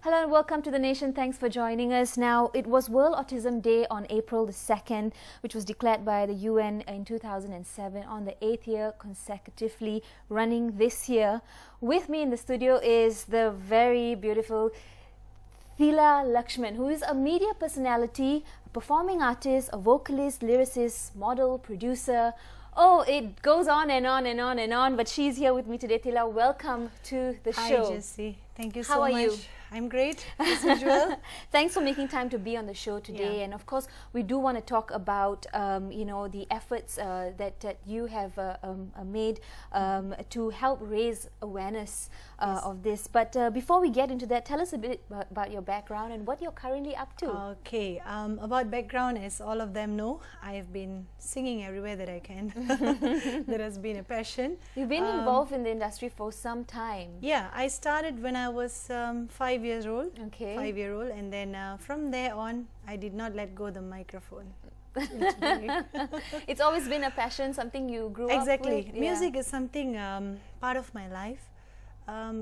Hello and welcome to The Nation. Thanks for joining us. Now, it was World Autism Day on April the 2nd, which was declared by the UN in 2007 on the 8th year consecutively running this year. With me in the studio is the very beautiful Thila Lakshman, who is a media personality, a performing artist, a vocalist, lyricist, model, producer. Oh, it goes on and on and on and on, but she's here with me today. Thila, welcome to the show. Hi, Jessie. Thank you so much. How are you? I'm great, as usual. Thanks for making time to be on the show today. And of course, we do want to talk about, the efforts that you have made to help raise awareness of this. But before we get into that, tell us a bit about your background and what you're currently up to. Okay, about background, as all of them know, I've been singing everywhere that I can. That has been a passion. You've been involved in the industry for some time. Yeah, I started when I was 5 years old. Okay. 5-year-old, and then from there on, I did not let go the microphone. It's always been a passion, something you grew up with. Exactly. Music is something part of my life.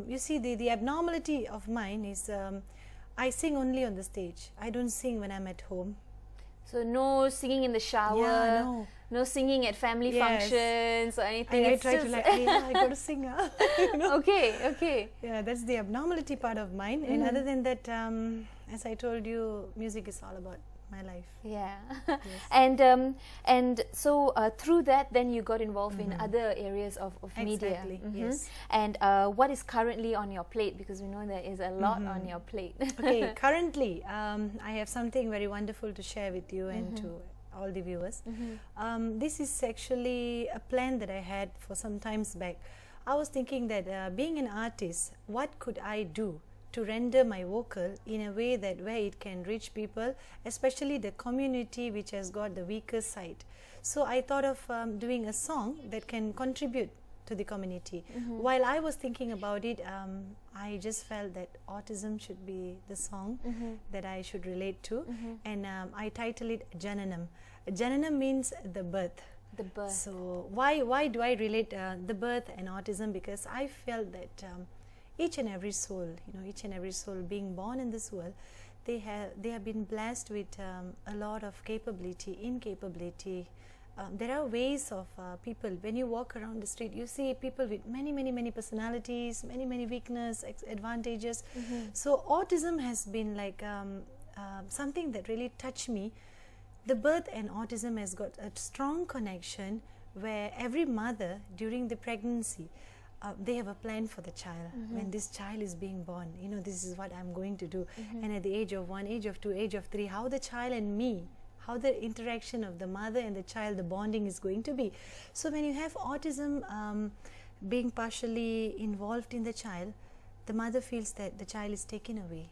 You see, the abnormality of mine is I sing only on the stage. I don't sing when I'm at home. So no singing in the shower, no singing at family functions or anything. I try to I got to sing. Okay. Yeah, that's the abnormality part of mine. And other than that, as I told you, music is all about my life. Yeah. Yes. And so through that, then you got involved in other areas of media. Exactly. Yes. And what is currently on your plate? Because we know there is a lot on your plate. Okay, currently I have something very wonderful to share with you and to all the viewers. This is actually a plan that I had for some times back. I was thinking that being an artist, what could I do to render my vocal in a way that where it can reach people, especially the community which has got the weaker side. So I thought of doing a song that can contribute to the community. While I was thinking about it, I just felt that autism should be the song that I should relate to, and I titled it Jananam. Jananam means the birth. The birth. So why do I relate the birth and autism? Because I felt that each and every soul, each and every soul being born in this world, they have been blessed with a lot of incapability. There are ways of people. When you walk around the street, you see people with many personalities, many weaknesses, advantages. So autism has been like something that really touched me. The birth and autism has got a strong connection, where every mother during the pregnancy, they have a plan for the child. When this child is being born, this is what I'm going to do. And at the age of 1, age of 2, age of 3, how the child and me, how the interaction of the mother and the child, the bonding is going to be. So when you have autism being partially involved in the child, the mother feels that the child is taken away.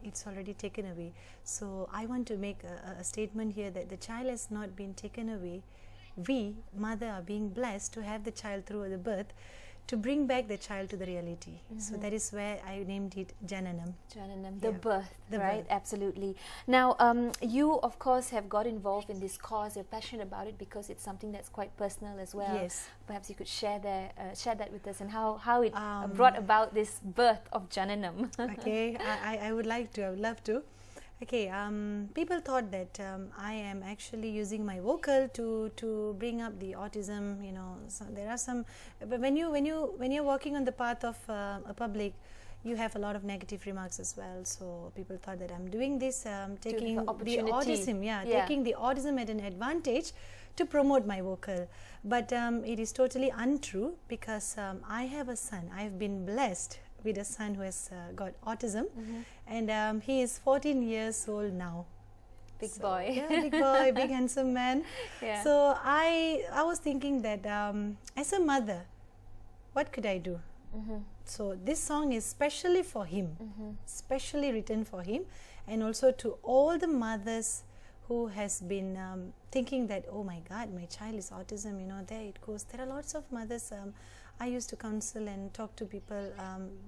It's already taken away. So I want to make a statement here that the child has not been taken away. We, mother, are being blessed to have the child through the birth, to bring back the child to the reality. So that is where I named it Jananam. Jananam, the birth, right? Absolutely. Now, you of course have got involved in this cause. You're passionate about it because it's something that's quite personal as well. Yes. Perhaps you could share that with us, and how it brought about this birth of Jananam. Okay, I would like to. I would love to. Okay, people thought that I am actually using my vocal to bring up the autism. So there are some. But when you're walking on the path of a public, you have a lot of negative remarks as well. So people thought that I'm doing this, taking the autism, taking the autism at an advantage to promote my vocal. But it is totally untrue, because I have a son. I've been blessed with a son who has got autism, and he is 14 years old now. Big boy. Yeah, big boy, big handsome man. Yeah. So I was thinking that as a mother, what could I do? So this song is specially for him, specially written for him, and also to all the mothers who has been thinking that, oh my God, my child is autism, there it goes. There are lots of mothers. I used to counsel and talk to people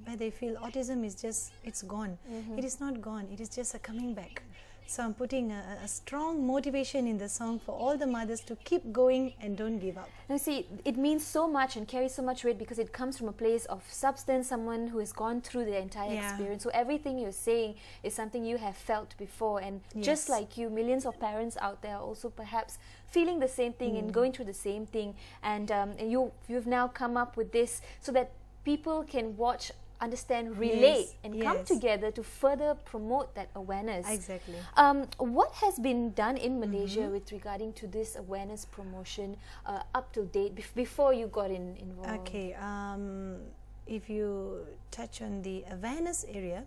where they feel autism is just, it's gone. It is not gone, it is just a coming back. So I'm putting a strong motivation in the song for all the mothers to keep going and don't give up. Now see, it means so much and carries so much weight because it comes from a place of substance, someone who has gone through the entire experience. So everything you're saying is something you have felt before, and just like you, millions of parents out there are also perhaps feeling the same thing and going through the same thing, and you've now come up with this so that people can watch, understand, relate, and come together to further promote that awareness. Exactly. What has been done in Malaysia with regarding to this awareness promotion up to date before you got involved? Okay. If you touch on the awareness area,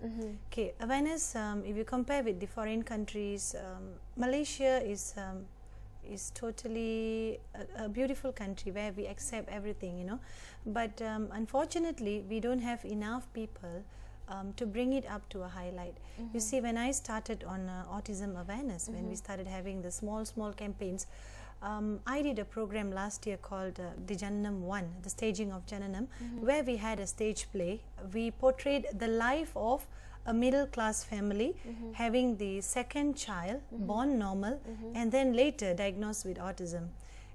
okay, awareness, if you compare with the foreign countries, Malaysia is totally a beautiful country where we accept everything, you know, but unfortunately we don't have enough people to bring it up to a highlight. You see, when I started on autism awareness, when we started having the small campaigns, I did a program last year called the Jananam 1, the staging of Jananam, where we had a stage play. We portrayed the life of a middle class family having the second child born normal and then later diagnosed with autism.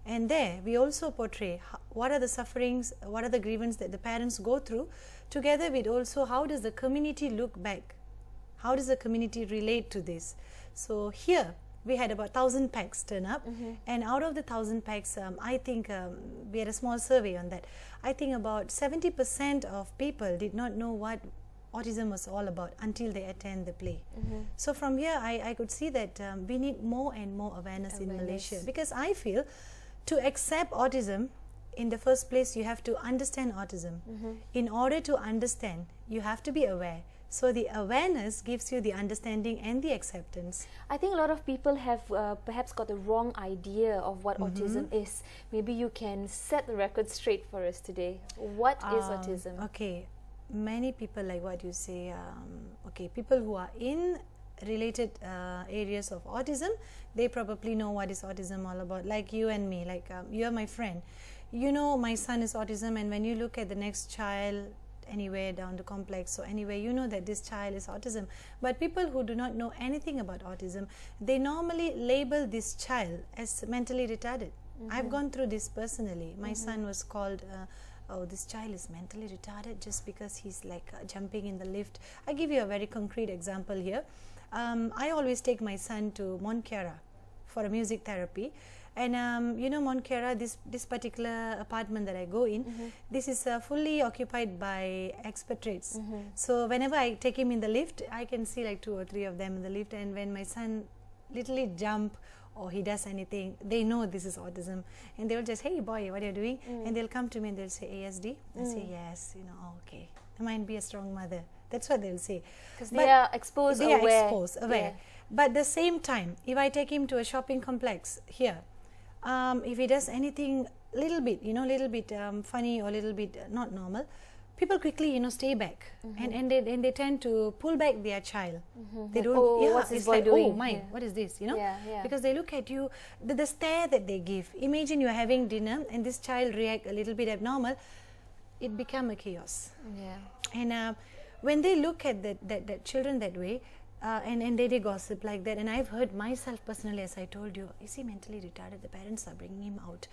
And there we also portray what are the sufferings, what are the grievances that the parents go through, together with also how does the community look back, how does the community relate to this. So here we had about 1,000 packs turn up, and out of the 1,000 packs, I think we had a small survey on that. I think about 70% of people did not know what autism was all about until they attend the play. So from here I could see that we need more and more awareness in Malaysia, because I feel to accept autism, in the first place you have to understand autism. In order to understand, you have to be aware. So the awareness gives you the understanding and the acceptance. I think a lot of people have perhaps got the wrong idea of what autism is. Maybe you can set the record straight for us today. What is autism? Okay, many people, like what you say, okay, people who are in related areas of autism, they probably know what is autism all about. Like you and me, like you are my friend. You know my son is autism, and when you look at the next child anywhere down the complex or anywhere, you know that this child is autism. But people who do not know anything about autism, they normally label this child as mentally retarded. I've gone through this personally. My son was called oh, this child is mentally retarded just because he's like jumping in the lift. I give you a very concrete example here. I always take my son to Mont Kiara for a music therapy. And you know, Mont Kiara, this particular apartment that I go in, this is fully occupied by expatriates. So whenever I take him in the lift, I can see like 2 or 3 of them in the lift. And when my son literally jump or he does anything, they know this is autism, and they'll just, hey boy, what are you doing? And they'll come to me and they'll say, ASD. I say, yes, you know, oh, okay, I might be a strong mother. That's what they'll say. Because they are exposed, they aware. are exposed, aware. But at the same time, if I take him to a shopping complex here, if he does anything little bit, you know, little bit funny or little bit not normal, people quickly, you know, stay back, and they tend to pull back their child. They don't. Oh, what's this boy like, doing? Oh, mine. What is this? You know, because they look at you, the stare that they give. Imagine you are having dinner and this child react a little bit abnormal. It become a chaos. And when they look at that children that way, and they gossip like that, and I've heard myself personally, as I told you, is he mentally retarded? The parents are bringing him out.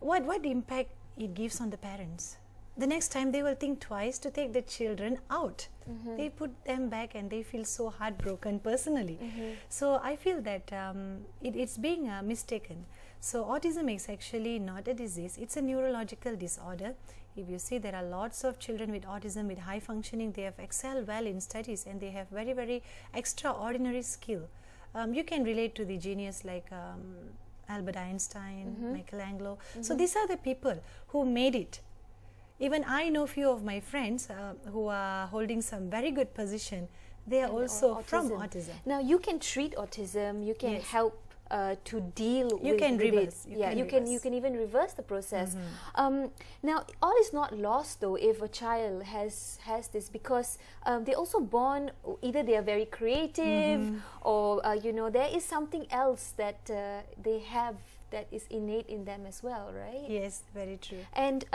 What impact it gives on the parents? The next time they will think twice to take the children out. They put them back and they feel so heartbroken personally. So I feel that it's being mistaken. So autism is actually not a disease, it's a neurological disorder. If you see, there are lots of children with autism with high functioning, they have excelled well in studies and they have very, very extraordinary skill. You can relate to the genius like Albert Einstein, Michelangelo. So these are the people who made it. Even I know few of my friends who are holding some very good position. They are also from autism. Now you can treat autism, you can help to deal with it. You can even reverse the process. Now all is not lost though if a child has this, because they're also born, either they are very creative or you know, there is something else that they have that is innate in them as well, right? Yes, very true. And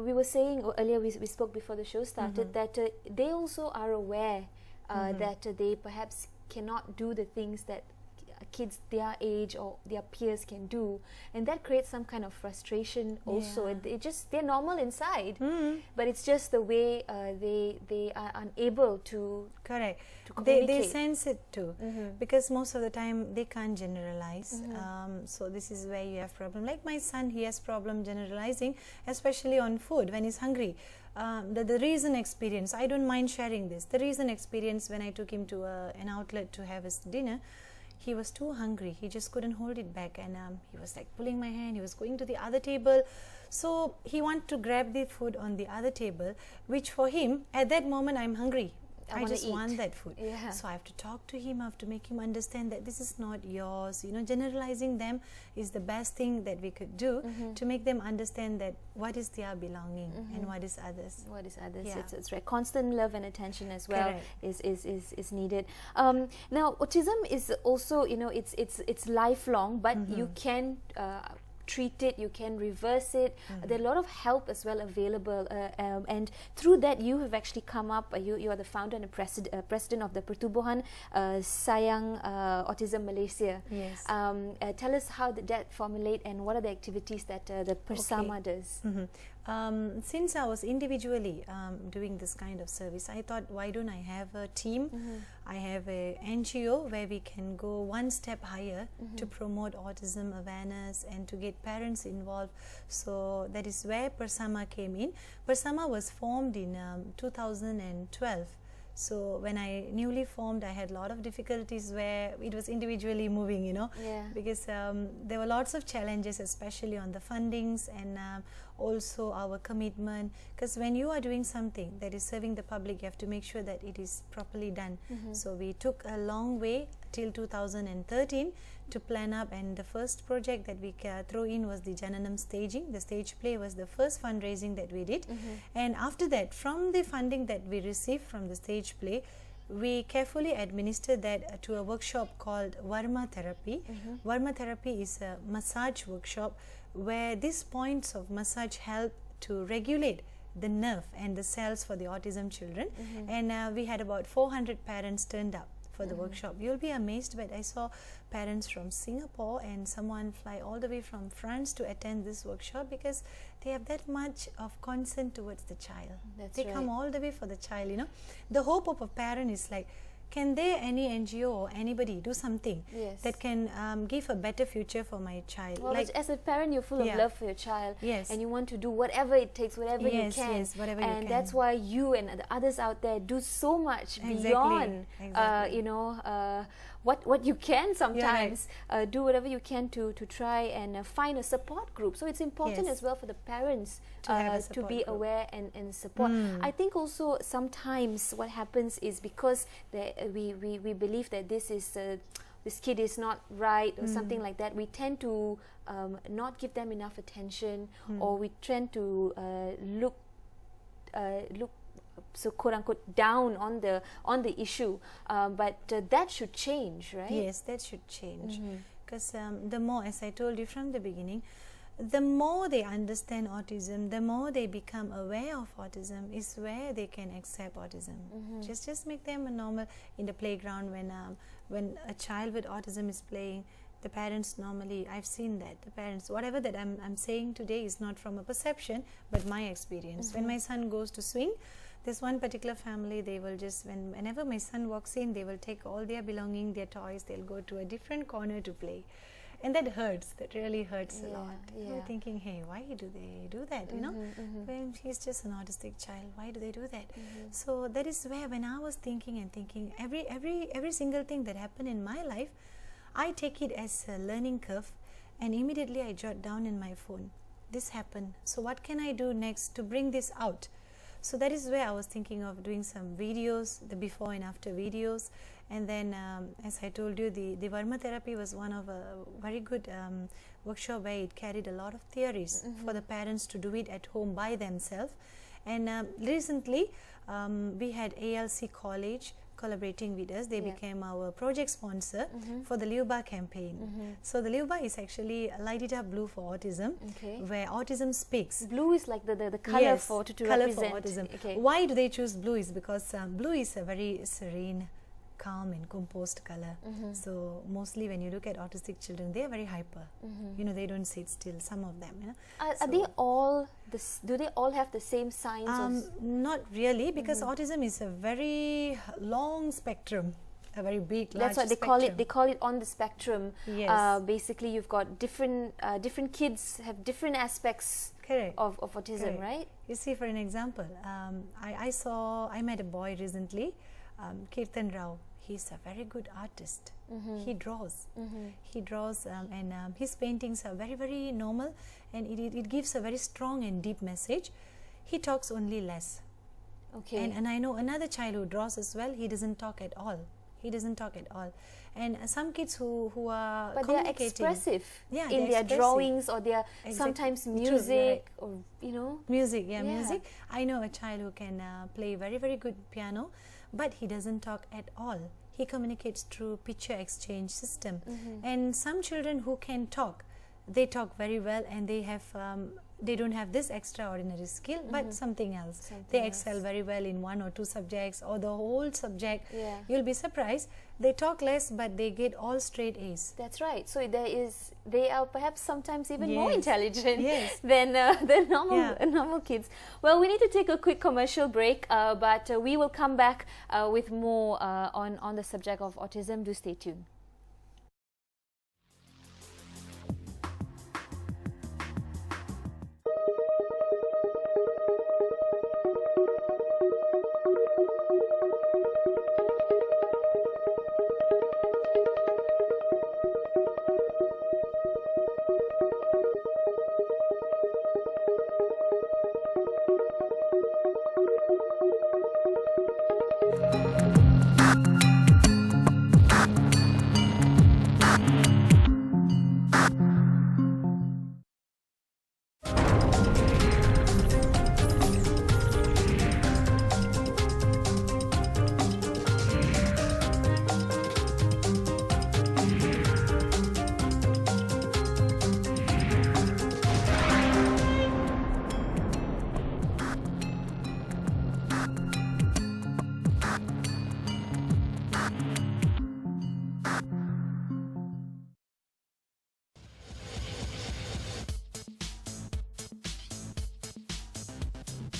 we were saying earlier, we spoke before the show started, that they also are aware that they perhaps cannot do the things that kids their age or their peers can do, and that creates some kind of frustration also. They're normal inside, but it's just the way they are unable to correct to communicate. They sense it too, because most of the time they can't generalize. So this is where you have problem. Like my son, he has problem generalizing, especially on food when he's hungry. The recent experience, I don't mind sharing this, the recent experience when I took him to an outlet to have his dinner, he was too hungry, he just couldn't hold it back, and he was like pulling my hand, he was going to the other table, so he wanted to grab the food on the other table, which for him, at that moment, I'm hungry. I just want that food. So I have to talk to him, I have to make him understand that this is not yours. You know, generalizing them is the best thing that we could do to make them understand that what is their belonging and what is others. What is others? It's right. Constant love and attention as well is needed. Now, autism is also, you know, it's lifelong, but you can treat it, you can reverse it. There are a lot of help as well available, and through that you have actually come up, you are the founder and president of the Pertubuhan Sayang Autism Malaysia. Yes. Tell us how did that formulate and what are the activities that the Persama does? Since I was individually doing this kind of service, I thought, why don't I have a team? I have a NGO where we can go one step higher to promote autism awareness and to get parents involved. So that is where Persama came in. Persama was formed in 2012. So when I newly formed, I had a lot of difficulties where it was individually moving, you know, because there were lots of challenges, especially on the fundings and also our commitment. Because when you are doing something that is serving the public, you have to make sure that it is properly done. So we took a long way till 2013 to plan up, and the first project that we threw in was the Jananam staging. The stage play was the first fundraising that we did, and after that, from the funding that we received from the stage play, we carefully administered that to a workshop called Varma Therapy. Varma Therapy is a massage workshop where these points of massage help to regulate the nerve and the cells for the autism children, and we had about 400 parents turned up for the workshop. You'll be amazed, but I saw parents from Singapore and someone fly all the way from France to attend this workshop because they have that much of concern towards the child. They come all the way for the child, you know. The hope of a parent is like, can there any NGO or anybody do something that can give a better future for my child? Well, like, as a parent, you're full of love for your child, and you want to do whatever it takes, whatever you can, whatever and you can. That's why you and the others out there do so much beyond, you know, what you can sometimes. Do whatever you can to try and find a support group. So it's important as well for the parents to be aware and support. I think also sometimes what happens is because we believe that this kid is not right or something like that, we tend to not give them enough attention, or we tend to look so quote unquote down on the issue, but that should change, right? Yes, that should change, because the more, as I told you from the beginning, the more they understand autism, the more they become aware of autism, is where they can accept autism. Just make them a normal in the playground. When a child with autism is playing, the parents normally, I've seen that the parents, whatever that I'm saying today is not from a perception but my experience. When my son goes to swing, there's one particular family, they will just, whenever my son walks in, they will take all their belongings, their toys, they'll go to a different corner to play. And that hurts, that really hurts a lot. You're thinking, hey, why do they do that, you know? When he's just an autistic child, why do they do that? So that is where, when I was thinking, every single thing that happened in my life, I take it as a learning curve, and immediately I jot down in my phone, this happened, so what can I do next to bring this out? So that is where I was thinking of doing some videos, the before and after videos. And then, as I told you, the Varma Therapy was one of a very good workshop where it carried a lot of theories for the parents to do it at home by themselves. And recently, we had ALC College collaborating with us. They became our project sponsor for the Liuba campaign. So the Liuba is actually Light It Up Blue for Autism, where autism speaks. Blue is like the color to color represent for autism. Why do they choose blue? Is because blue is a very serene calm and composed color. So mostly when you look at autistic children, they are very hyper. You know, they don't sit still. Some of them. You know? Are they all do they all have the same signs? Not really, because autism is a very long spectrum, a very big, large That's what spectrum. they call it on the spectrum. Yes. Basically, you've got different kids have different aspects. Correct. Of autism, Correct. right? You see, for an example, I met a boy recently, Kirtan Rao. He's a very good artist. He draws. He draws, and his paintings are very, very normal, and it gives a very strong and deep message. He talks only less. Okay. And I know another child who draws as well. He doesn't talk at all. He doesn't talk at all. And some kids who are but they are communicating, expressive Yeah, in they're their expressive. drawings, or they are Exactly. sometimes True, music, or music. Yeah. Music. I know a child who can play very, very good piano, but he doesn't talk at all. He communicates through picture exchange system. And some children who can talk, they talk very well, and they have they don't have this extraordinary skill, but something else. They excel very well in one or two subjects, or the whole subject. Yeah. You'll be surprised. They talk less, but they get all straight A's. That's right. So they are perhaps sometimes even more Yes. intelligent Yes. than normal Yeah. normal kids. Well, we need to take a quick commercial break, but we will come back with more on the subject of autism. Do stay tuned.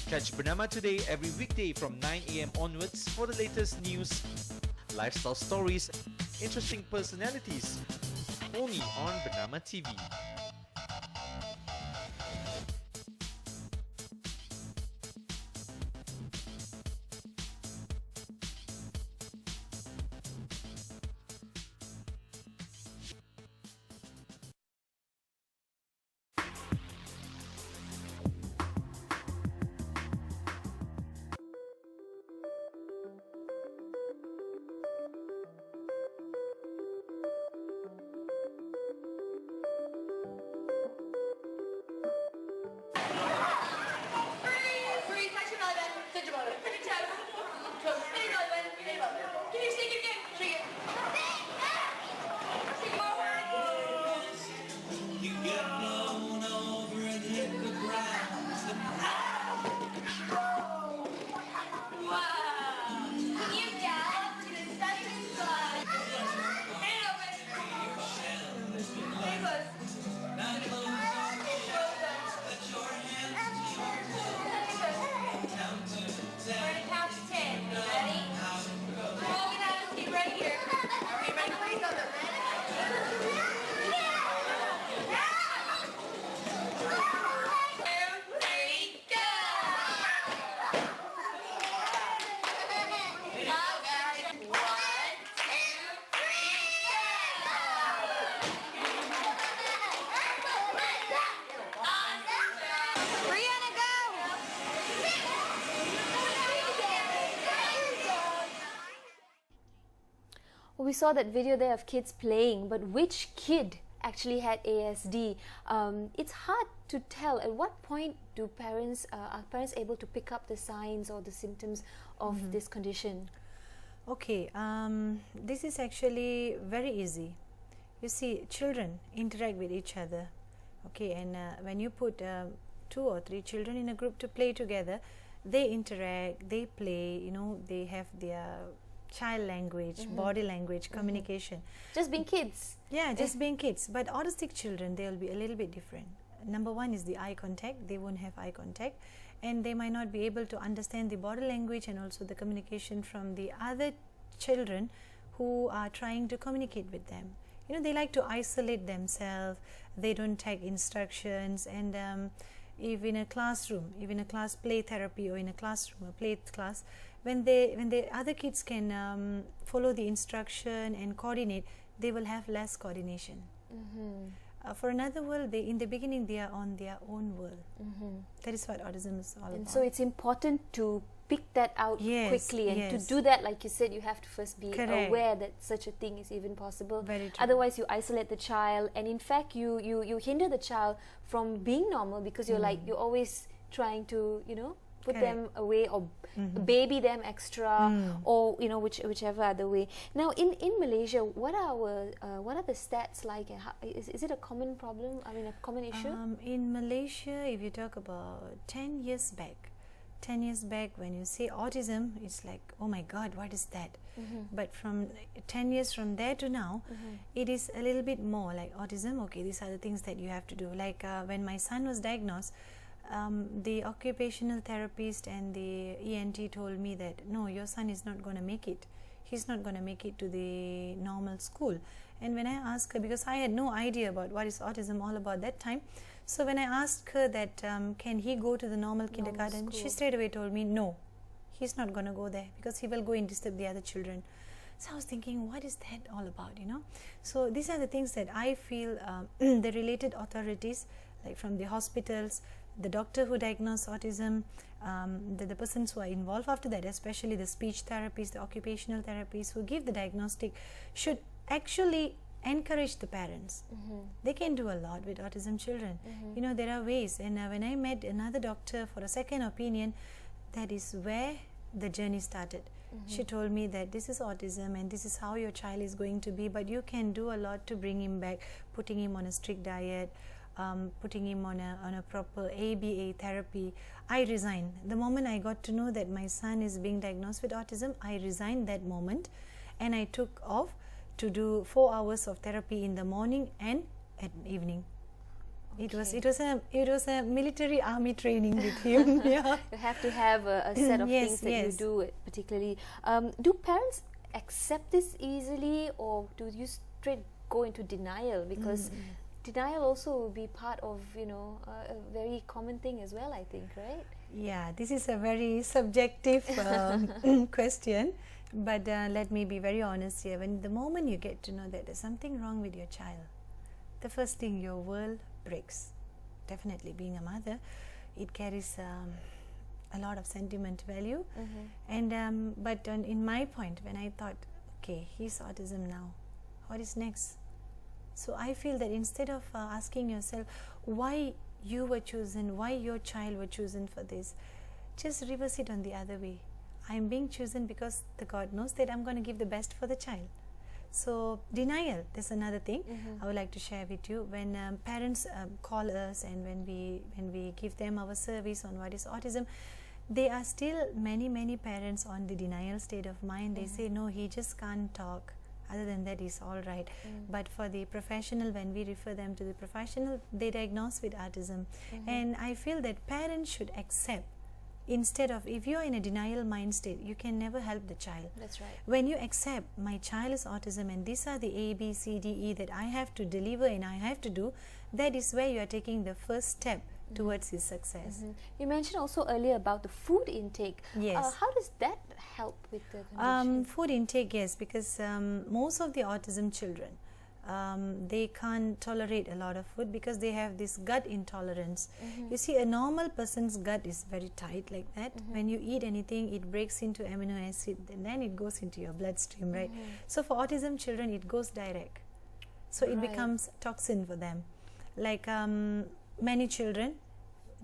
Catch Bernama Today every weekday from 9 a.m. onwards for the latest news, lifestyle stories, interesting personalities, only on Bernama TV. We saw that video there of kids playing, but which kid actually had ASD? It's hard to tell. At what point are parents able to pick up the signs or the symptoms of this condition? Okay, this is actually very easy. You see, children interact with each other. Okay, and when you put 2 or 3 children in a group to play together, they interact, they play, you know, they have their child language, body language, communication. Just being kids. Yeah, just being kids. But autistic children, they will be a little bit different. Number one is the eye contact. They won't have eye contact, and they might not be able to understand the body language and also the communication from the other children who are trying to communicate with them. You know, they like to isolate themselves. They don't take instructions, and if in a classroom, even a class play therapy, or in a classroom, a play class, when the other kids can follow the instruction and coordinate, they will have less coordination. For another world, in the beginning, they are on their own world. That is what autism is all And about. so it's important to pick that out Yes, quickly, and yes. to do that, like you said, you have to first be Correct. aware that such a thing is even possible. Very true. Otherwise, you isolate the child, and in fact, you hinder the child from being normal, because you're like, you're always trying to, you know, put Correct. them away, or baby them extra, or you know, whichever other way. Now, in Malaysia, what are the stats like, and how, is it a common problem? I mean, a common issue? In Malaysia, if you talk about 10 years back, when you say autism, it's like, oh my God, what is that? But from 10 years from there to now, it is a little bit more like autism. Okay, these are the things that you have to do. Like when my son was diagnosed, the occupational therapist and the ENT told me that no, your son is not going to make it. He's not going to make it to the normal school. And when I asked her, because I had no idea about what is autism all about that time, so when I asked her that can he go to the normal kindergarten, she school. straight away told me no, he's not going to go there because he will go and disturb the other children. So I was thinking, what is that all about, you know? So these are the things that I feel the related authorities, like from the hospitals, the doctor who diagnosed autism, the persons who are involved after that, especially the speech therapists, the occupational therapists who give the diagnostic, should actually encourage the parents. They can do a lot with autism children. You know, there are ways, and when I met another doctor for a second opinion, that is where the journey started. She told me that this is autism and this is how your child is going to be, but you can do a lot to bring him back, putting him on a strict diet, putting him on a proper ABA therapy. I resigned. The moment I got to know that my son is being diagnosed with autism, I resigned that moment, and I took off to do 4 hours of therapy in the morning and at evening. It was a military army training with him. Yeah. You have to have a set of Yes, things that yes. you do particularly. Do parents accept this easily, or do you straight go into denial? Because denial also will be part of, you know, a very common thing as well, I think, right? Yeah, this is a very subjective question, but let me be very honest here. When the moment you get to know that there's something wrong with your child, the first thing, your world breaks. Definitely, being a mother, it carries a lot of sentiment value. And but in my point, when I thought, okay, he's autism now, what is next? So I feel that instead of asking yourself why you were chosen, why your child were chosen for this, just reverse it on the other way. I'm being chosen because the God knows that I'm going to give the best for the child. So denial, there's another thing I would like to share with you. When parents call us, and when we give them our service on what is autism, there are still many parents on the denial state of mind. They say, no, he just can't talk. Other than that, he's all right. But for the professional, when we refer them to the professional, they diagnose with autism. And I feel that parents should accept, instead of, if you are in a denial mind state, you can never help the child. That's right. When you accept, my child is autism and these are the A, B, C, D, E that I have to deliver and I have to do, that is where you are taking the first step towards his success. You mentioned also earlier about the food intake. Yes. How does that help with the condition? Food intake, yes, because most of the autism children, they can't tolerate a lot of food because they have this gut intolerance. You see, a normal person's gut is very tight like that. When you eat anything, it breaks into amino acid and then it goes into your bloodstream, right? So for autism children, it goes direct. So it becomes toxin for them. Like many children,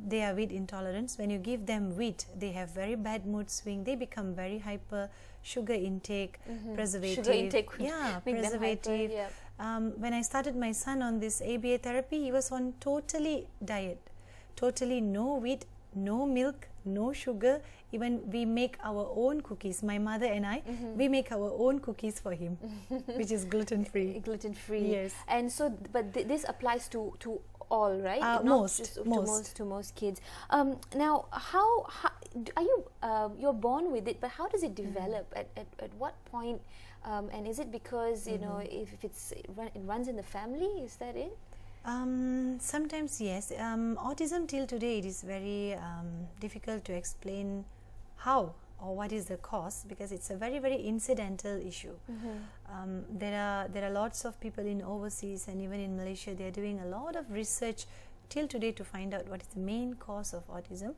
they have wheat intolerance. When you give them wheat, they have very bad mood swing. They become very hyper, sugar intake, preservative. Sugar intake would yeah, make them hyper, preservative. yeah. When I started my son on this ABA therapy, he was on totally diet. Totally no wheat, no milk, no sugar. Even we make our own cookies. My mother and I, we make our own cookies for him, which is gluten-free. Gluten-free. Yes. And so, but this applies to all, right? Not Most, just most. to most kids. Now, how are you? You're born with it, but how does it develop? At what point? And is it because you know if it runs in the family? Is that it? Sometimes yes. Autism till today it is very difficult to explain how or what is the cause, because it's a very incidental issue. There are lots of people in overseas and even in Malaysia, they are doing a lot of research till today to find out what is the main cause of autism.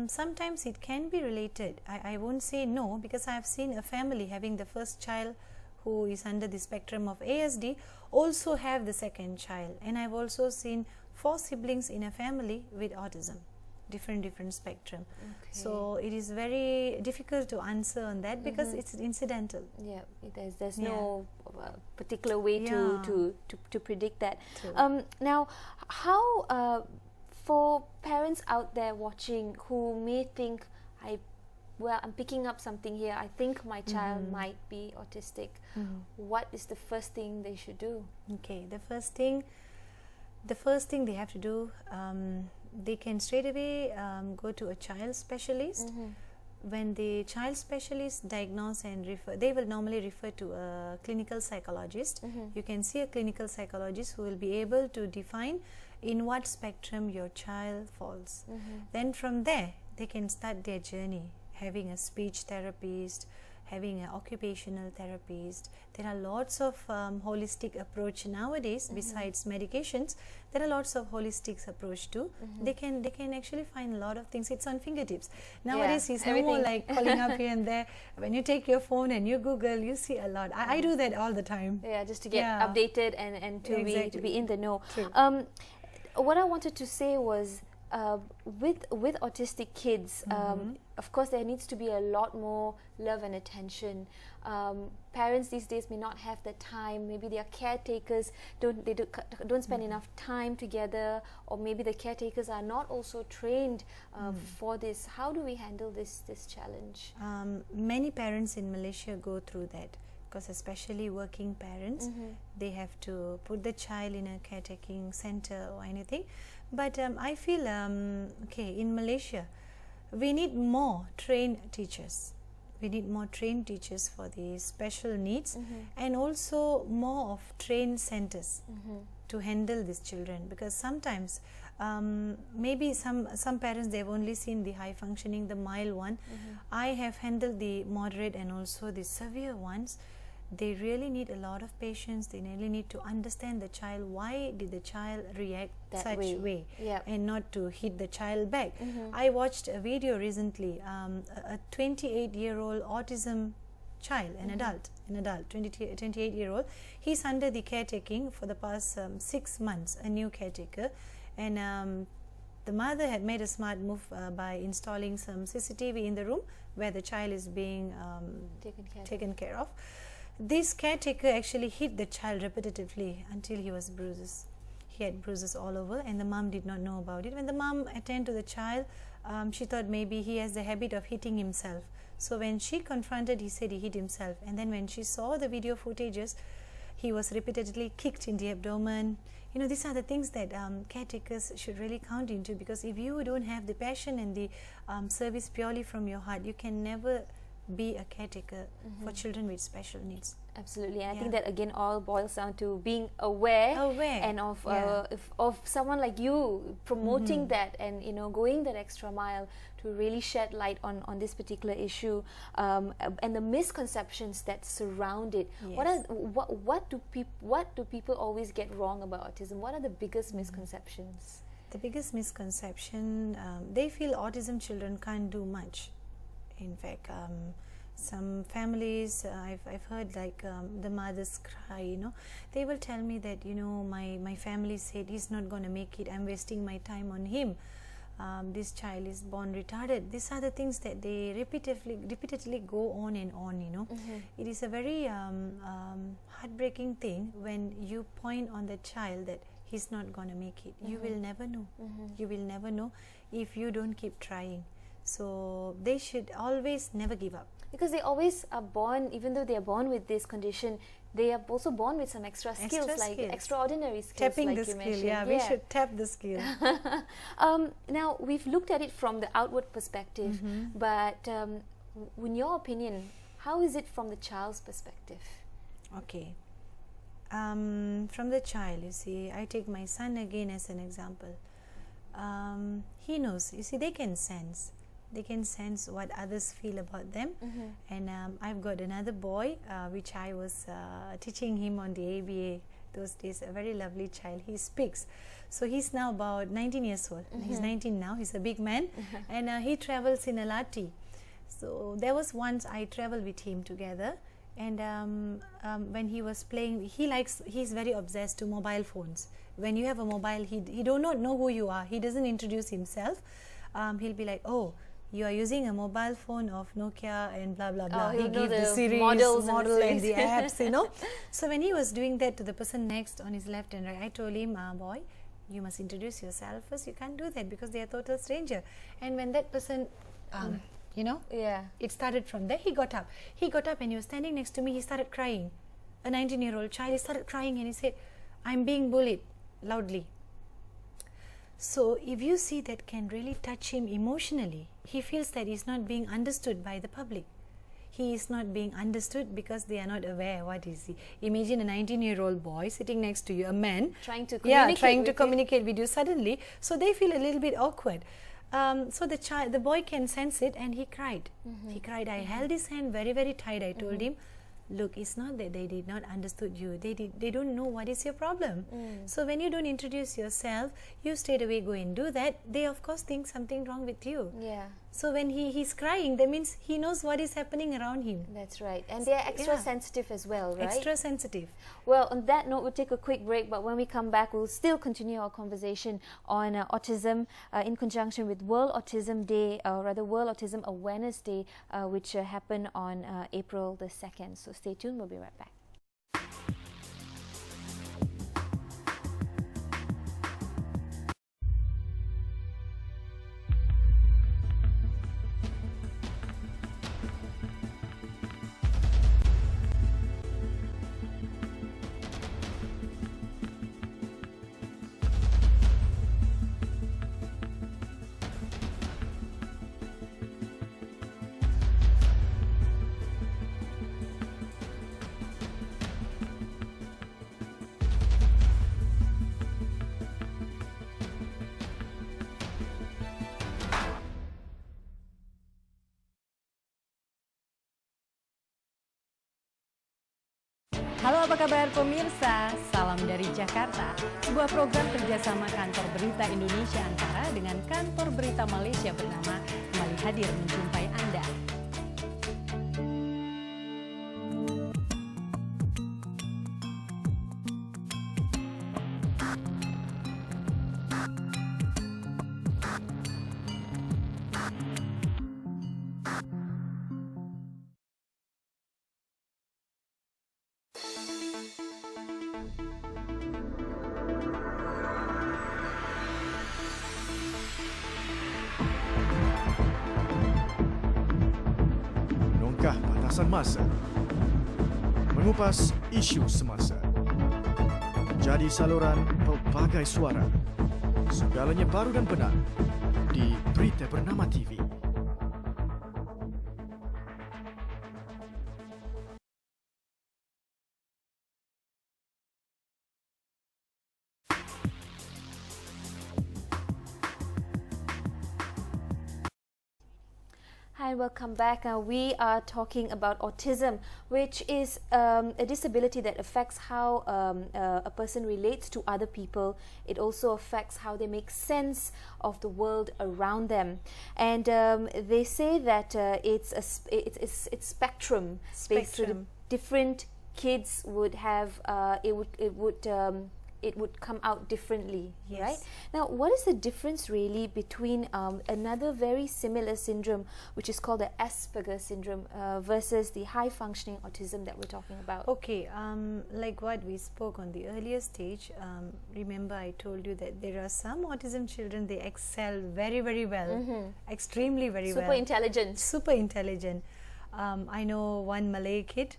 Sometimes it can be related. I won't say no, because I have seen a family having the first child who is under the spectrum of ASD also have the second child, and I've also seen 4 siblings in a family with autism, different spectrum. So it is very difficult to answer on that because it's incidental. Yeah, there's no particular way to predict that. Now, how for parents out there watching who may think, I'm picking up something here, I think my child might be autistic. What is the first thing they should do? Okay, the first thing they have to do, they can straight away go to a child specialist. When the child specialist diagnose and refer, they will normally refer to a clinical psychologist. You can see a clinical psychologist who will be able to define in what spectrum your child falls. Then from there, they can start their journey, having a speech therapist, having an occupational therapist. There are lots of holistic approach nowadays. Besides medications, there are lots of holistic approach too. They can actually find a lot of things. It's on fingertips nowadays. It's no more like calling up here and there. When you take your phone and you Google, you see a lot. I do that all the time. Yeah, just to get updated and to be in the know. True. What I wanted to say was, with autistic kids, of course there needs to be a lot more love and attention. Parents these days may not have the time. Maybe their caretakers don't spend enough time together, or maybe the caretakers are not also trained for this. How do we handle this challenge? Many parents in Malaysia go through that, because especially working parents, they have to put the child in a caretaking center or anything. But I feel, in Malaysia, we need more trained teachers. We need more trained teachers for the special needs, and also more of trained centers to handle these children, because sometimes maybe some parents, they've only seen the high functioning, the mild one. I have handled the moderate and also the severe ones. They really need a lot of patience. They really need to understand the child. Why did the child react such way? And not to hit the child back. I watched a video recently, a 28-year-old autism child, an adult, 28-year-old. He's under the caretaking for the past 6 months, a new caretaker. And the mother had made a smart move by installing some CCTV in the room where the child is being taken care of. This caretaker actually hit the child repetitively until he was bruises. He had bruises all over, and the mom did not know about it. When the mom attended to the child, she thought maybe he has the habit of hitting himself. So when she confronted, he said he hit himself. And then when she saw the video footages, he was repeatedly kicked in the abdomen. You know, these are the things that caretakers should really count into, because if you don't have the passion and the service purely from your heart, you can never be a caretaker for children with special needs. Absolutely, and I think that again all boils down to being aware. And of someone like you promoting that, and going that extra mile to really shed light on this particular issue, and the misconceptions that surround it. What do people always get wrong about autism? What are the biggest misconceptions? The biggest misconception, they feel autism children can't do much. In fact, some families, I've heard like the mothers cry, they will tell me that, my family said he's not going to make it, I'm wasting my time on him, this child is born retarded. These are the things that they repeatedly go on and on, It is a very heartbreaking thing when you point on the child that he's not going to make it. You will never know. You will never know if you don't keep trying. So they should always never give up. Because they always are born, even though they are born with this condition, they are also born with some extra skills, extraordinary skills. Tapping like the you skill, mentioned. we should tap the skill. Now, we've looked at it from the outward perspective, but in your opinion, how is it from the child's perspective? Okay. From the child, you see, I take my son again as an example. He knows, you see, they can sense what others feel about them. And I've got another boy which I was teaching him on the ABA those days, a very lovely child. He speaks, so he's now about 19 years old. He's 19 now, he's a big man. And he travels in LRT. So there was once I traveled with him together, and when he was playing, he's very obsessed to mobile phones. When you have a mobile, he do not know who you are, he doesn't introduce himself. He'll be like, oh, you are using a mobile phone of Nokia and blah blah blah. He gives the series, model and the apps, you know. So when he was doing that to the person next on his left and right, I told him, boy, you must introduce yourself first. You can't do that because they are total stranger. And when that person you know, it started from there. He got up and he was standing next to me. He started crying. A 19-year-old child, he started crying and he said, I'm being bullied, loudly. So if you see, that can really touch him emotionally. He feels that he's not being understood by the public. He is not being understood because they are not aware what is he. Imagine a 19-year-old boy sitting next to you, a man trying to communicate with you suddenly. So they feel a little bit awkward. So the boy can sense it, and he cried. He cried. I held his hand very, very tight. I told him, look, it's not that they did not understood you. They don't know what is your problem. So when you don't introduce yourself, you straight away go and do that. They of course think something wrong with you. So when he's crying, that means he knows what is happening around him. That's right. And they're extra sensitive as well, right? Extra sensitive. Well, on that note, we'll take a quick break, but when we come back, we'll still continue our conversation on autism in conjunction with World Autism Day, or rather World Autism Awareness Day, which happened on April the 2nd. So stay tuned, we'll be right back. Halo, apa kabar pemirsa? Salam dari Jakarta. Sebuah program kerjasama Kantor Berita Indonesia Antara dengan Kantor Berita Malaysia bernama kembali hadir menjumpai Anda. Batasan masa, mengupas isu semasa, jadi saluran pelbagai suara, segalanya baru dan benar di Berita Bernama TV. Hi, welcome back. We are talking about autism, which is a disability that affects how a person relates to other people. It also affects how they make sense of the world around them. And they say that it's spectrum. Based different kids would have it would come out differently, Yes. right? Now, what is the difference really between another very similar syndrome, which is called the Asperger syndrome, versus the high functioning autism that we're talking about? Okay, like what we spoke on the earlier stage, remember I told you that there are some autism children, they excel very, very well, extremely very Super well. intelligent. Super intelligent. I know one Malay kid,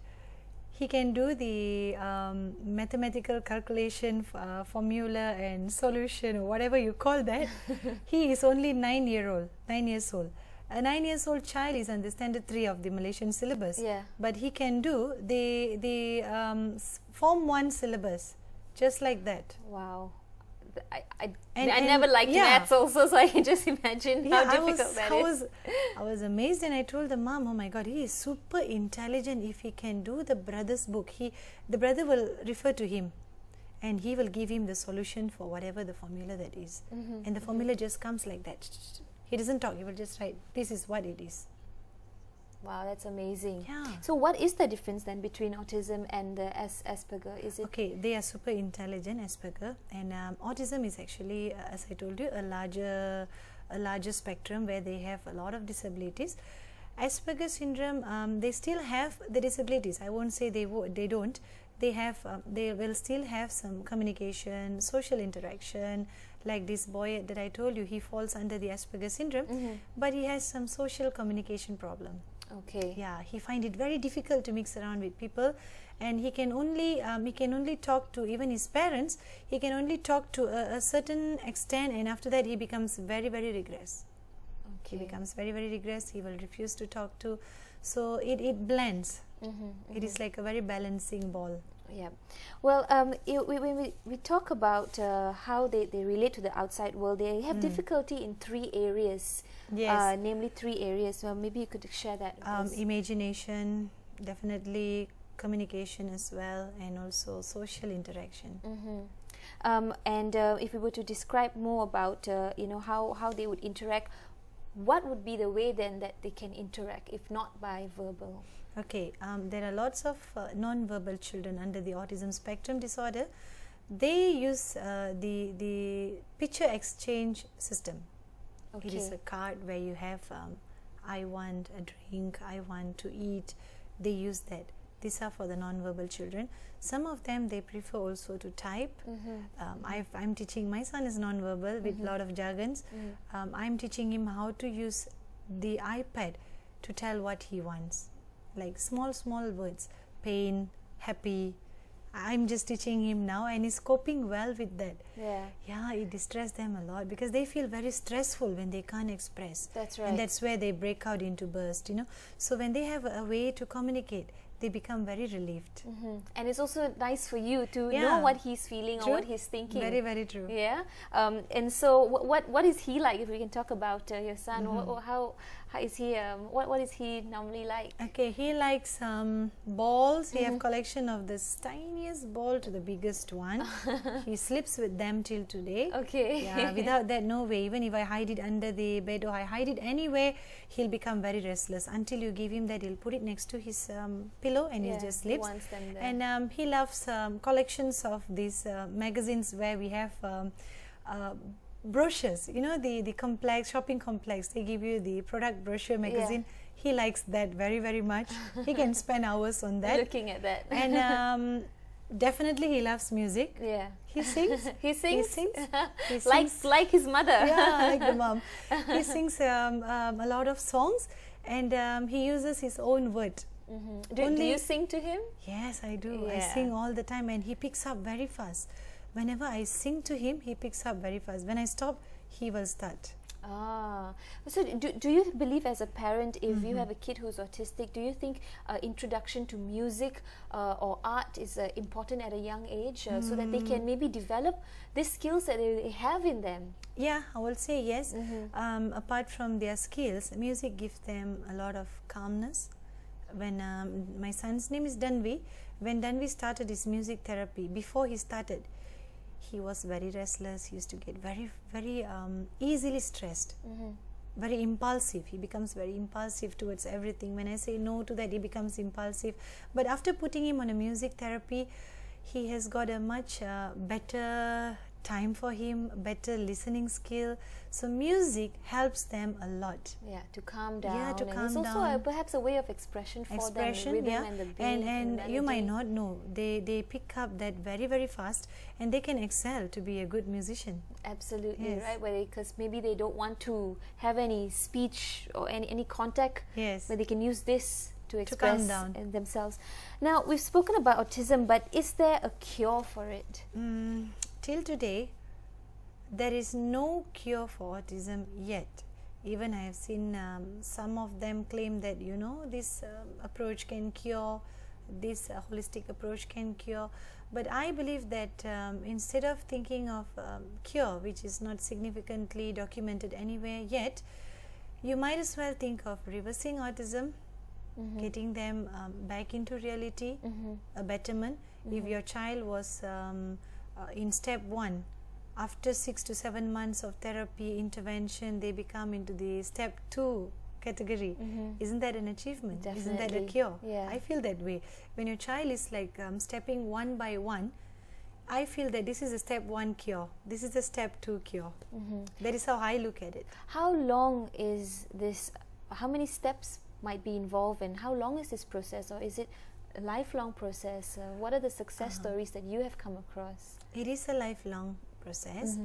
he can do the mathematical calculation, formula and solution or whatever you call that. He is only 9 years old. A 9 years old child is on the standard 3 of the Malaysian syllabus. Yeah. But he can do the Form 1 syllabus just like that. Wow. I And never liked yeah. maths also, so I can just imagine how difficult that is. I was amazed, and I told the mom, "Oh my God, he is super intelligent. If he can do the brother's book, the brother will refer to him, and he will give him the solution for whatever the formula that is. And the formula just comes like that. He doesn't talk. He will just write. This is what it is. Wow, that's amazing. Yeah. So what is the difference then between autism and the Asperger? Is it Okay, they are super intelligent, Asperger, and autism is actually, as I told you, a larger spectrum where they have a lot of disabilities. Asperger syndrome, they still have the disabilities. I won't say they don't. They have, they will still have some communication, social interaction. Like this boy that I told you, he falls under the Asperger syndrome, but he has some social communication problem. okay? Yeah, he find it very difficult to mix around with people, and he can only talk to even his parents. He can only talk to a certain extent, and after that he becomes very, very regress. He becomes very, very regress. He will refuse to talk to. So it blends. It is like a very balancing ball. Yeah. Well, when we talk about how they relate to the outside world, they have difficulty in 3 areas. Yes. Namely 3 areas. Well, maybe you could share that with us. Imagination, definitely communication as well, and also social interaction. And if we were to describe more about how they would interact, what would be the way then that they can interact if not by verbal? Okay, there are lots of non-verbal children under the autism spectrum disorder. They use the picture exchange system. It is a card where you have I want a drink, I want to eat. They use that. These are for the non-verbal children. Some of them, they prefer also to type. I'm teaching, my son is non-verbal with a lot of jargons. I'm teaching him how to use the iPad to tell what he wants. Like small words, pain, happy. I'm just teaching him now, and he's coping well with that. Yeah, it distresses them a lot because they feel very stressful when they can't express. That's right. And that's where they break out into burst, So when they have a way to communicate, they become very relieved. And it's also nice for you to Yeah. know what he's feeling True. or what he's thinking. Very, very true. Yeah. And so what is he like? If we can talk about your son, how is he? What is he normally like? Okay, he likes balls. He have collection of this tiniest ball to the biggest one. He sleeps with them till today. Okay. Yeah, without that, no way. Even if I hide it under the bed or I hide it anywhere, he'll become very restless. Until you give him that, he'll put it next to his pillow and he just sleeps. He wants them there. And he loves collections of these magazines where we have brochures. The complex, shopping complex, they give you the product brochure magazine. He likes that very, very much. He can spend hours on that. Looking at that. And definitely he loves music. Yeah. He sings. He sings. He sings. like his mother. Yeah, like the mom. He sings a lot of songs, and he uses his own word. Do you sing to him? Yes, I do. I Yeah. sing all the time, and he picks up very fast. Whenever I sing to him, he picks up very fast. When I stop, he will start. So do you believe as a parent, if you have a kid who's autistic, do you think introduction to music or art is important at a young age so that they can maybe develop these skills that they have in them? Yeah, I will say yes. Apart from their skills, music gives them a lot of calmness. When my son's name is Danvi, when Danvi started his music therapy, before he started, he was very restless. He used to get very, very easily stressed, very impulsive. He becomes very impulsive towards everything. When I say no to that, he becomes impulsive. But after putting him on a music therapy, he has got a much better time for him, better listening skill. So music helps them a lot. Yeah, to calm down. Yeah, to and calm it's also down. perhaps a way of expression for them, the rhythm yeah. and the beat And the you might melody. not know, they pick up that very, very fast, and they can excel to be a good musician. Absolutely, Yes. right? Because maybe they don't want to have any speech or any contact, Yes. where they can use this to calm express down. themselves. Now, we've spoken about autism, but is there a cure for it? Till today, there is no cure for autism yet. Even I have seen some of them claim that, you know, this approach can cure, this holistic approach can cure. But I believe that instead of thinking of cure, which is not significantly documented anywhere yet, you might as well think of reversing autism, getting them back into reality, a betterment. If your child was in step 1, after 6 to 7 months of therapy intervention, they become into the step 2 category. Isn't that an achievement? Isn't that a Definitely. cure? Yeah. I feel that way. When your child is like stepping one by one, I feel that this is a step 1 cure. This is a step 2 cure. That is how I look at it. How long is this? How many steps might be involved, and how long is this process, or is it a lifelong process? What are the success stories that you have come across? It is a lifelong process.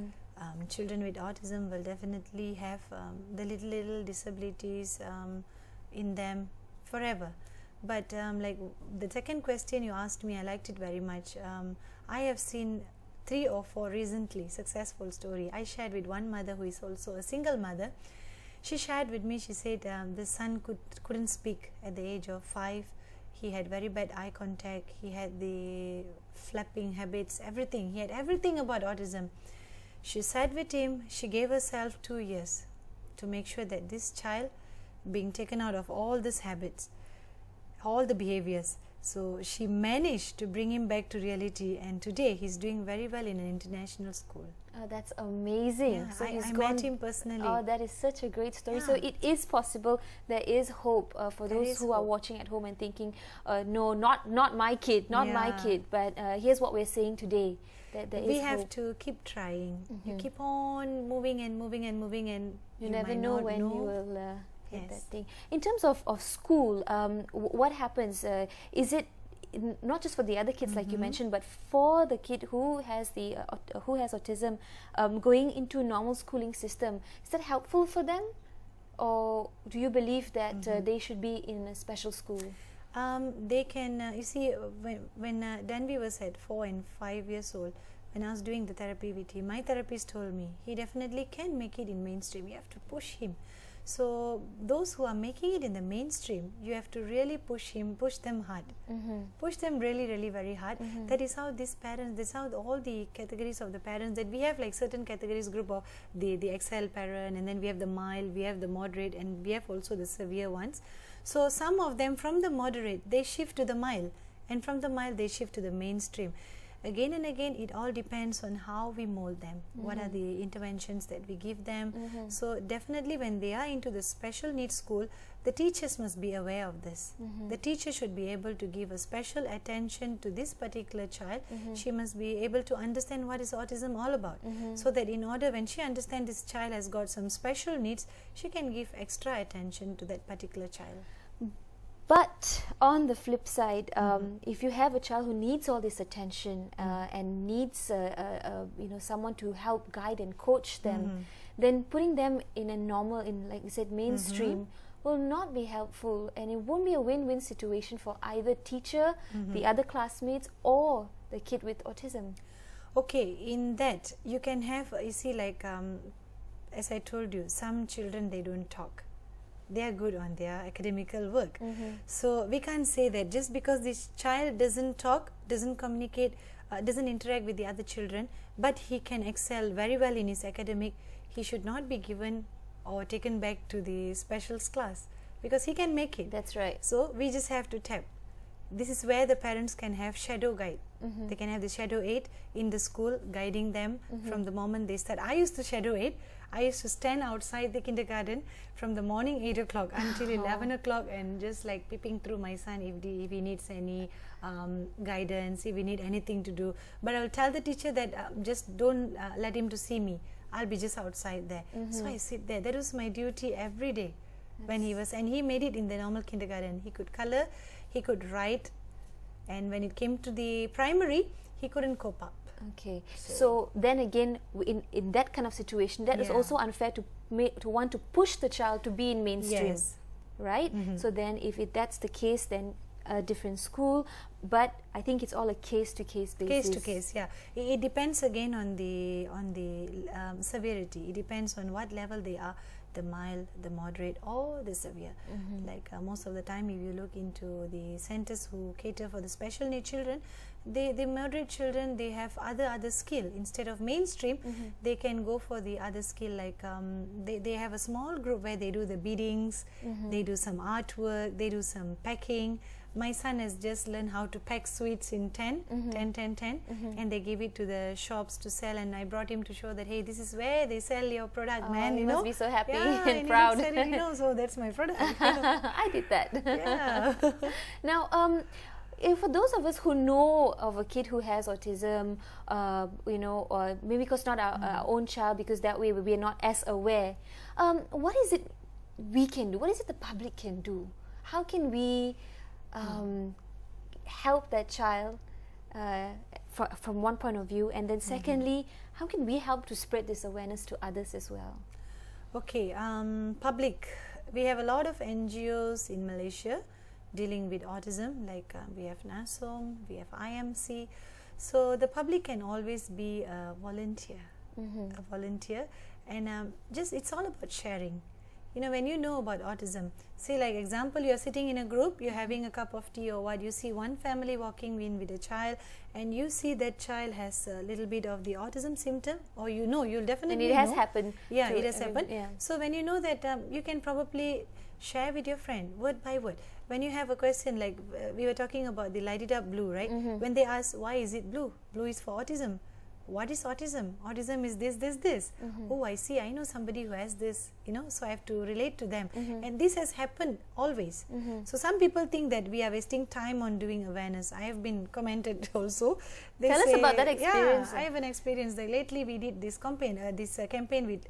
Children with autism will definitely have the little disabilities in them forever. But like the second question you asked me, I liked it very much. I have seen 3 or 4 recently successful story. I shared with one mother who is also a single mother. She shared with me, she said the son couldn't speak at the age of 5. He had very bad eye contact, he had the flapping habits, everything. He had everything about autism. She sat with him, she gave herself 2 years to make sure that this child being taken out of all these habits, all the behaviors. So she managed to bring him back to reality, and today he's doing very well in an international school. That's amazing. Yeah, So I he's met him personally. Oh, that is such a great story. So Yeah. it is possible. There is hope for There those is who are hope. watching at home and thinking, no, not my kid, not my Yeah. kid. But here's what we're saying today. That there We is have hope. to keep trying. You keep on moving and moving and moving, and You never might know not when know. you will hit that Yes. thing. In terms of school, what happens? Is it not just for the other kids like you mentioned, but for the kid who has the who has autism, going into normal schooling system? Is that helpful for them, or do you believe that they should be in a special school? They can, you see, when Danby was at 4 and 5 years old, when I was doing the therapy with him, my therapist told me he definitely can make it in mainstream. You have to push him. So those who are making it in the mainstream, you have to really push them hard. Push them really, really very hard. That is how these parents, this is how all the categories of the parents, that we have like certain categories group of the excel parent, and then we have the mild, we have the moderate, and we have also the severe ones. So some of them from the moderate, they shift to the mild, and from the mild they shift to the mainstream. Again and again, it all depends on how we mold them. What are the interventions that we give them? So definitely when they are into the special needs school, the teachers must be aware of this. The teacher should be able to give a special attention to this particular child. She must be able to understand what is autism all about. So that in order, when she understands this child has got some special needs, she can give extra attention to that particular child. But on the flip side, if you have a child who needs all this attention and needs someone to help guide and coach them, then putting them in a normal, in like you said, mainstream will not be helpful, and it won't be a win-win situation for either teacher, the other classmates, or the kid with autism. Okay, in that you can have, you see, like as I told you, some children, they don't talk. They are good on their academical work. So we can't say that just because this child doesn't talk, doesn't communicate, doesn't interact with the other children, but he can excel very well in his academic, he should not be given or taken back to the specials class, because he can make it. That's right. So we just have to tap. This is where the parents can have shadow guide. They can have the shadow aid in the school, guiding them from the moment they start. I used to shadow aid. I used to stand outside the kindergarten from the morning 8 o'clock until 11 o'clock and just like peeping through my son if he needs any guidance, if he need anything to do. But I'll tell the teacher that just don't let him to see me. I'll be just outside there. So I sit there. That was my duty every day when he was, and he made it in the normal kindergarten. He could color, he could write, and when it came to the primary, he couldn't cope up. Okay, so then again, in that kind of situation, that is Yeah. also unfair to want to push the child to be in mainstream, Yes. right? So then, if that's the case, then a different school. But I think it's all a case-to-case basis. Case to case, yeah. It depends again on the severity. It depends on what level they are, the mild, the moderate, or the severe. Like most of the time, if you look into the centers who cater for the special need children, the moderate children, they have other skill. Instead of mainstream, they can go for the other skill, like they have a small group where they do the beadings, they do some artwork, they do some packing. My son has just learned how to pack sweets in 10, and they give it to the shops to sell, and I brought him to show that, hey, this is where they sell your product, man. You know, must be so happy yeah, and proud. He said it, so that's my product. I did that. Yeah. Now, for those of us who know of a kid who has autism, or maybe because not our own child, because that way we are not as aware, what is it we can do? What is it the public can do? How can we help that child from one point of view, and then secondly, how can we help to spread this awareness to others as well? Okay, public. We have a lot of NGOs in Malaysia dealing with autism, like we have NASOM, we have IMC. So the public can always be a volunteer, and just it's all about sharing. You know, when you know about autism, say like example, you're sitting in a group, you're having a cup of tea or what, you see one family walking in with a child, and you see that child has a little bit of the autism symptom, or you'll definitely And it has know. happened. Yeah, to it has happened. Yeah. So when you know that, you can probably share with your friend word by word. When you have a question like we were talking about the light it up blue, right? When they ask why is it blue? Blue is for autism. What is autism? Autism is this. Oh, I see. I know somebody who has this, so I have to relate to them. And this has happened always. So some people think that we are wasting time on doing awareness. I have been commented also. They Tell us say, about that experience. Yeah, I have an experience. Like lately we did this campaign, campaign with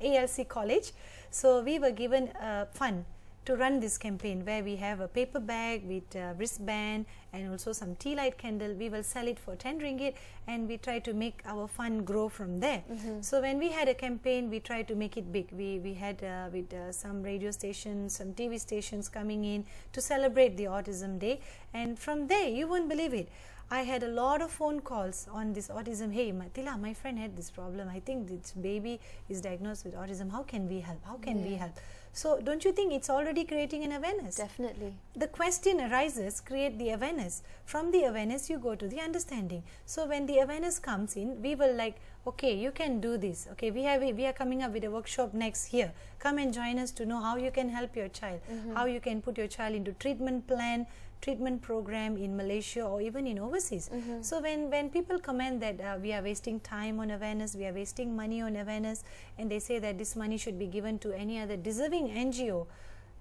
ALC College. So we were given fund to run this campaign, where we have a paper bag with a wristband and also some tea light candle. We will sell it for 10 ringgit, and we try to make our fund grow from there. So when we had a campaign, we tried to make it big. We had with some radio stations, some TV stations coming in to celebrate the Autism Day, and from there, you won't believe it, I had a lot of phone calls on this autism. Hey, Tila, my friend had this problem. I think this baby is diagnosed with autism. How can we help? How can we help? So don't you think it's already creating an awareness? Definitely. The question arises, create the awareness. From the awareness, you go to the understanding. So when the awareness comes in, we will like, okay, you can do this. Okay, we are coming up with a workshop next here. Come and join us to know how you can help your child, how you can put your child into treatment plan, treatment program in Malaysia or even in overseas. So when people comment that we are wasting time on awareness, we are wasting money on awareness, and they say that this money should be given to any other deserving NGO,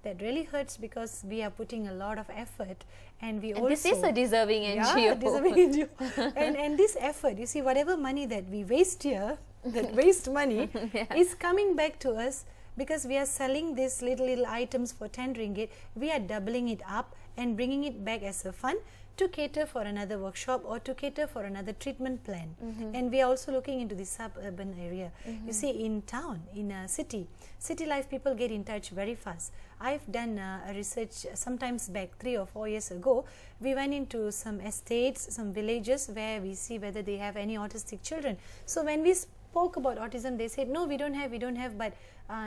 that really hurts, because we are putting a lot of effort, and we also... This is a deserving NGO. Yeah, deserving NGO. and this effort, you see, whatever money that we waste here, that waste money, is coming back to us, because we are selling these little items for 10 ringgit. We are doubling it up and bringing it back as a fund to cater for another workshop or to cater for another treatment plan. And we are also looking into the suburban area. You see, in town, in a city life, people get in touch very fast. I've done a research sometimes back 3 or 4 years ago. We went into some estates, some villages, where we see whether they have any autistic children. So when we spoke about autism, they said, no, we don't have, but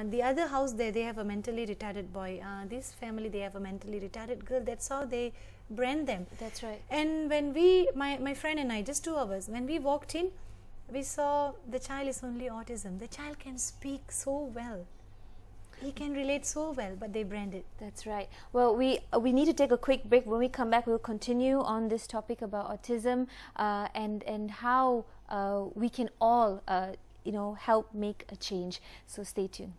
the other house there, they have a mentally retarded boy. This family, they have a mentally retarded girl. That's how they brand them. That's right. And when my friend and I, just 2 hours, when we walked in, we saw the child is only autism. The child can speak so well. He can relate so well, but they brand it. That's right. Well, we need to take a quick break. When we come back, we'll continue on this topic about autism and how we can all help make a change. So stay tuned.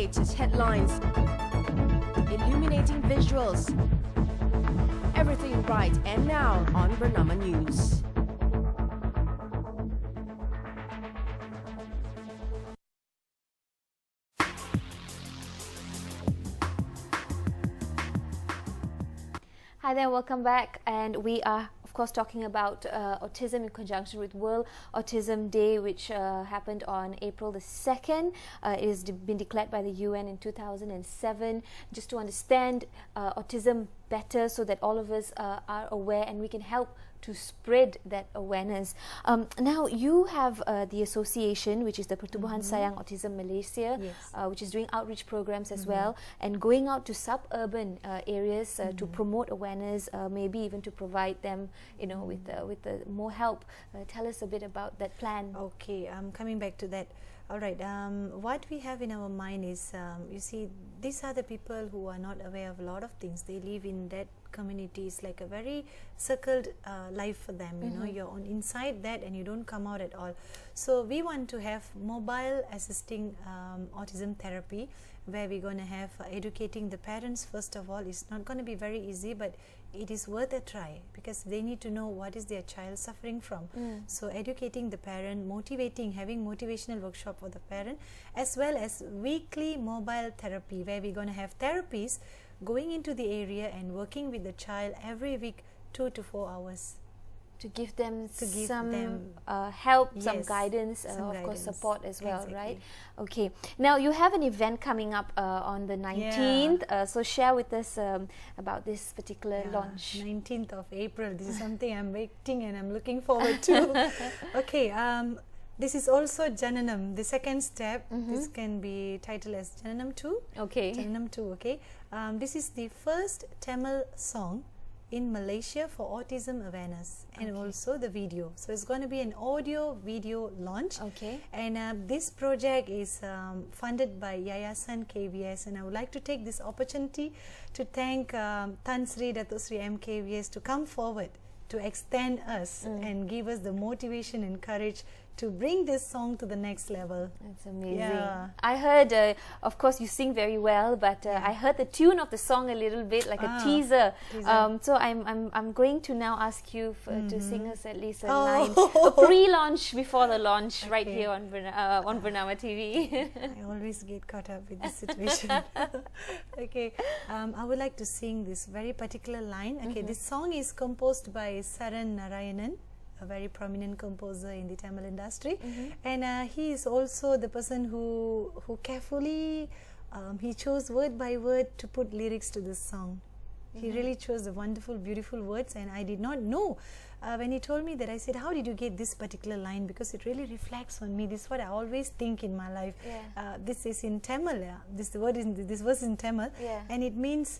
latest headlines, illuminating visuals. Everything right and now on Bernama News. Hi there, welcome back, and we are of course talking about autism in conjunction with World Autism Day, which happened on April the 2nd. It has been declared by the UN in 2007, just to understand autism better so that all of us are aware and we can help to spread that awareness. Now you have the association, which is the Pertubuhan Sayang Autism Malaysia, Yes. which is doing outreach programs as well, and going out to suburban areas to promote awareness, maybe even to provide them, with more help. Tell us a bit about that plan. Okay, coming back to that. All right, what we have in our mind is, you see, these are the people who are not aware of a lot of things. They live in that community. It's like a very circled life for them. You know, you're on inside that and you don't come out at all. So we want to have mobile assisting autism therapy, where we're going to have educating the parents. First of all, it's not going to be very easy, but it is worth a try, because they need to know what is their child suffering from. So educating the parent, motivating, having motivational workshop for the parent, as well as weekly mobile therapy, where we're going to have therapies going into the area and working with the child every week 2 to 4 hours. To give them give some them help, some yes, guidance, some of course guidance. support as well, right? Exactly. Okay. Now you have an event coming up on the 19th. So share with us about this particular launch. 19th of April. This is something I'm waiting and I'm looking forward to. Okay. This is also Jananam, the second step. This can be titled as Jananam 2. Okay. Jananam 2, okay. This is the first Tamil song in Malaysia for autism awareness, and also the video. So it's going to be an audio video launch. Okay. And this project is funded by Yayasan KVS, and I would like to take this opportunity to thank Tan Sri Dato Sri MKVS to come forward to extend us and give us the motivation and courage to bring this song to the next level. That's amazing. Yeah. I heard, of course, you sing very well, but I heard the tune of the song a little bit, like a teaser. So I'm going to now ask you to sing us at least a line, a pre-launch before the launch, right here on Bernama TV. I always get caught up with this situation. Okay, I would like to sing this very particular line. Okay, this song is composed by Saran Narayanan, a very prominent composer in the Tamil industry, and he is also the person who carefully he chose word by word to put lyrics to this song. He really chose the wonderful, beautiful words, and I did not know when he told me that. I said, how did you get this particular line, because it really reflects on me. This is what I always think in my life. This is in Tamil, this verse in Tamil, and it means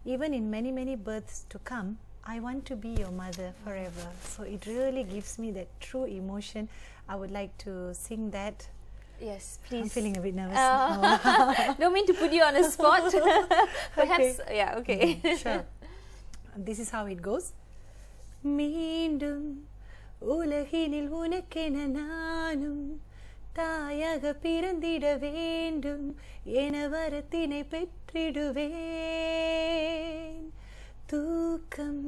even in many births to come, I want to be your mother forever. So it really gives me that true emotion. I would like to sing that. Yes, please. I'm feeling a bit nervous. Don't mean to put you on a spot. Perhaps, yeah, okay. Sure. This is how it goes. மீண்டும் உலகினில் உனக்கென நானும் தாயாக பிறந்திட வேண்டும் என வரத்தினை பெற்றிடுவேன். தூக்கம்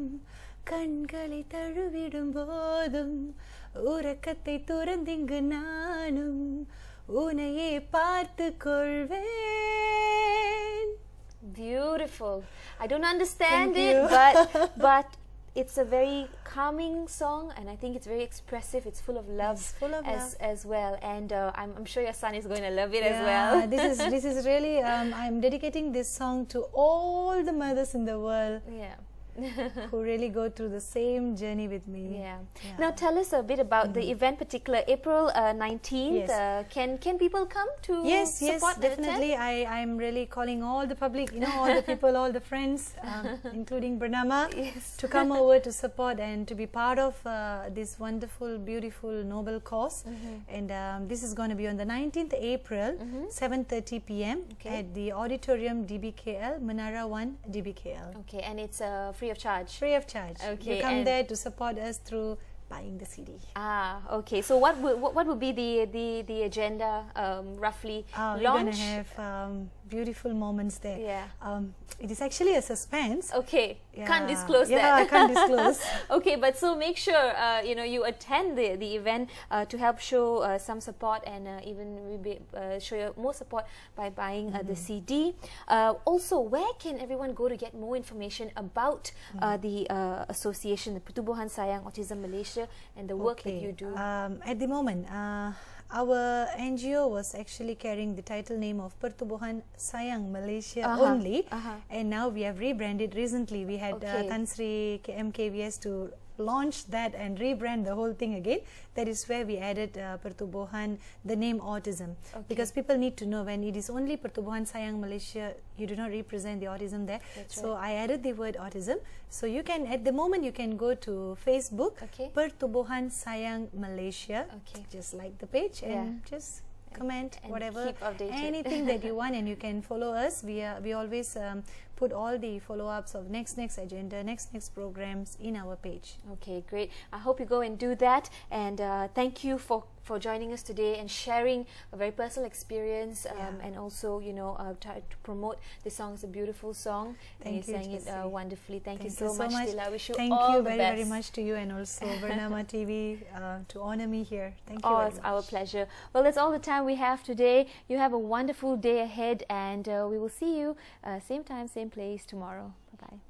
கண்களை தழுவிடும் போதும் உறக்கத்தை துறந்திங்கு நானும் உன்னையே பார்த்து கொள்வேன். Beautiful. I don't understand it, but it's a very calming song, and I think it's very expressive. It's full of love, as well, and I'm sure your son is going to love it as well. This is really I'm dedicating this song to all the mothers in the world. Yeah. Who really go through the same journey with me. Yeah. Now tell us a bit about the event, particular April 19th. Yes. Can people come to Yes, support definitely. I'm really calling all the public, all the people, all the friends, including Bernama, to come over to support and to be part of this wonderful, beautiful, noble cause. And this is going to be on the 19th April, 7:30 p.m. at the Auditorium DBKL, Menara 1 DBKL. Okay, and it's free of charge. Free of charge. Okay, you come there to support us through buying the CD. Okay. So what would be the agenda roughly? We're going to have beautiful moments there. Yeah. It is actually a suspense. Okay. Yeah. Can't disclose that. Yeah, I can't disclose. Okay, but so make sure you attend the event to help show some support, and even show your more support by buying the CD. Also, where can everyone go to get more information about the association, the Pertubuhan Sayang Autism Malaysia, and the work that you do? At the moment, our NGO was actually carrying the title name of Pertubuhan Sayang Malaysia only, and now we have rebranded. Recently, we had Tan Sri MKVS to launch that and rebrand the whole thing again. That is where we added Pertubuhan, the name autism, because people need to know when it is only Pertubuhan Sayang Malaysia, you do not represent the autism there. So I added the word autism. So you can, at the moment, you can go to Facebook, Pertubuhan Sayang Malaysia, just like the page, and just comment and whatever, anything that you want, and you can follow us. We always put all the follow-ups of next agenda, next programs in our page. Okay, great. I hope you go and do that, and thank you for joining us today and sharing a very personal experience, and also try to promote the song. It's a beautiful song, and you sang it wonderfully. Thank you so much, Dila. I wish you all the best. Thank you very much to you, and also Bernama TV to honor me here. Thank you very much. It's our pleasure. Well, that's all the time we have today. You have a wonderful day ahead, and we will see you same time, same place tomorrow. Bye-bye.